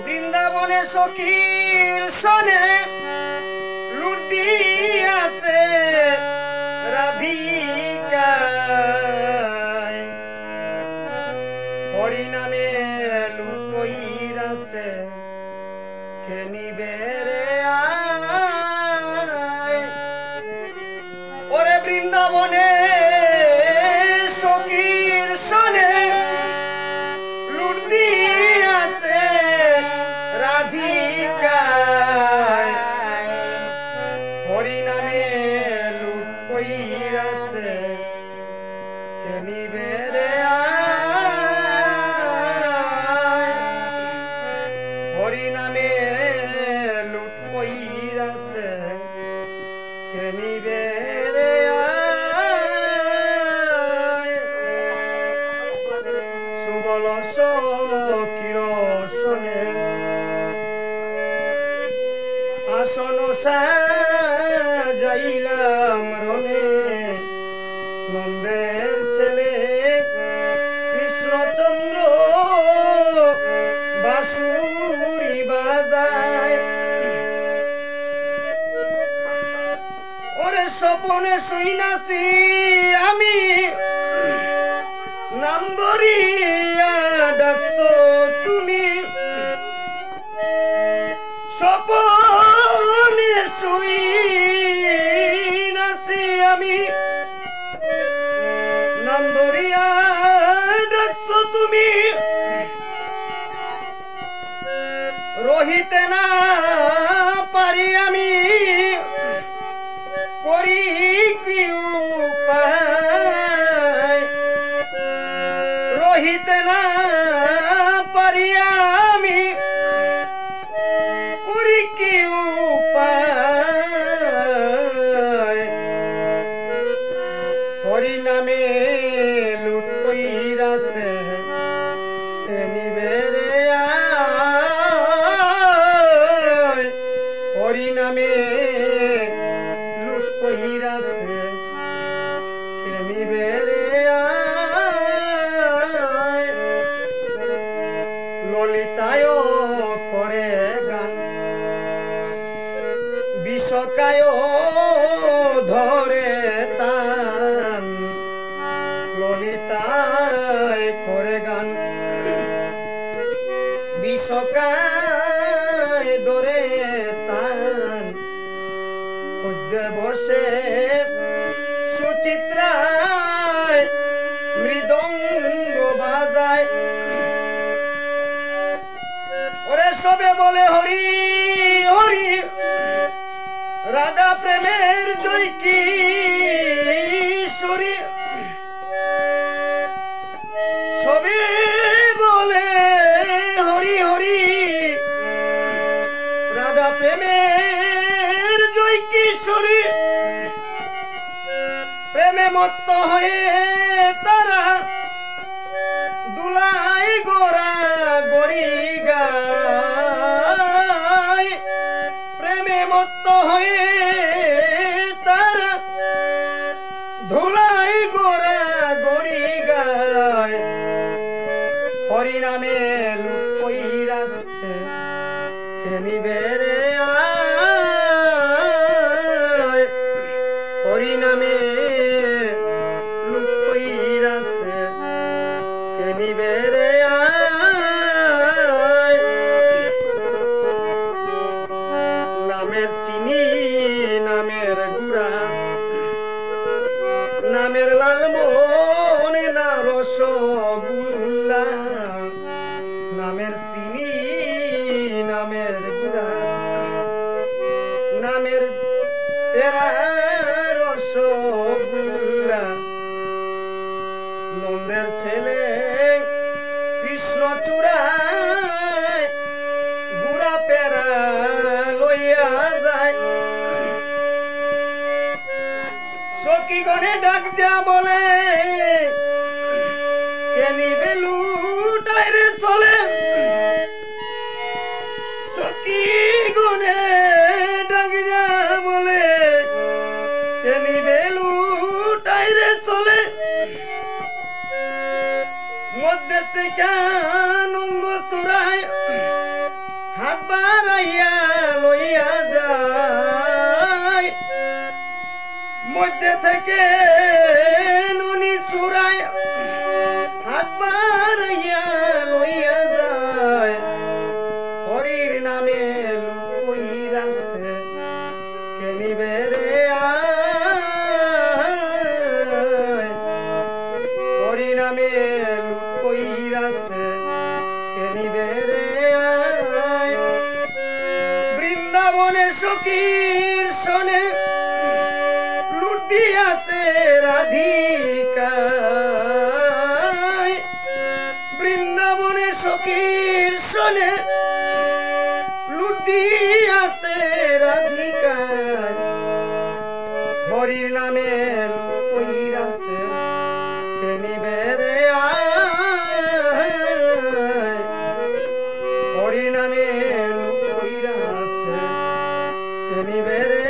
বৃন্দাবনে সখীর সনে লুট দিয়াছে রাধিকা হরি নামে লুট কইরাছে কে নিবে রে আয় ওরে বৃন্দাবনে সখীর সনে লুট দিয়াছে রাধিকা হরি নামে লুট কইরাছে কে নিবে রে আয় হরি নামে লুট কইরাছে কে নিবে রে আয় সুবল কিরোসনে আসন সাজাইলাম রনে নন্দের ছেলে কৃষ্ণচন্দ্র বাঁশুরি বাজায় ওরে স্বপনে শুইনাছি আমি নাম ধরিয়া ডাকছো তুমি স্বপনে শুইনাছি আমি নাম ধরিয়া ডাকছো তুমি রহিতে না পারি আমি করি কি উপায় রহিতে না পারি আমি করি কি উপায় হরি নামে লুট কইরাছে কে নিবে রে আয় হরি নামে লুট কইরাছে কে নিবে রে আয় ললিতায় করে গান বিষকায় ধরে তান ললিতায় করে গান বিষকায় ধরে তান উদ্যে বসে সুচিত্রায় মৃদঙ্গ বাজায় ওরে সবে বলে হরি হরি রাধা প্রেমের জয় কিশোরী সবে বলে হরি হরি রাধা প্রেমের জয় কিশোরী প্রেমে মত্ত হয়ে তারা দুলাই গোরা গরি গায় প্রেমে মত্ত হয়ে তারা ধুলাই গোরা গরি গায় হরি নামে লুট কইরাছে কে নিবে রে আয় হরি নামে লুট কইরাছে কে নিবে রে আয় নামের চিনি নামের গুড়া নামের লালমোহন না রসগোল্লা নামের চিনি নামের গুড়া নামের পেরা রসগোল্লা নন্দের ছেলে কৃষ্ণচূড়ায় গুড়া পেরা লইয়া যায় সখী গনে ডাক দেয়া বলে কে নিবে লুটাই রে চলে সখী গনে ডাক দেয়া বলে কে নিবে লুটাই রে চলে মধ্যে থেকে আনন্দ চুরায় হাত বাড়াইয়া লইয়া যায় মধ্যে থেকে নুনি চুরায় হাত বাড়াইয়া লইয়া যায় হরির নামে লুকইরাছে কে নিবে রে হরি নামে লুকইরাছে কে নিবে রে বৃন্দাবনে সখীর শোনে লুট দিয়াছে রাধিকা বৃন্দাবনে সখীর শোনে লুট দিয়াছে রাধিকা হরির নামে লুকইরাছে কে নিবে রে হরি নামে লুকইরাছে কে নিবে রে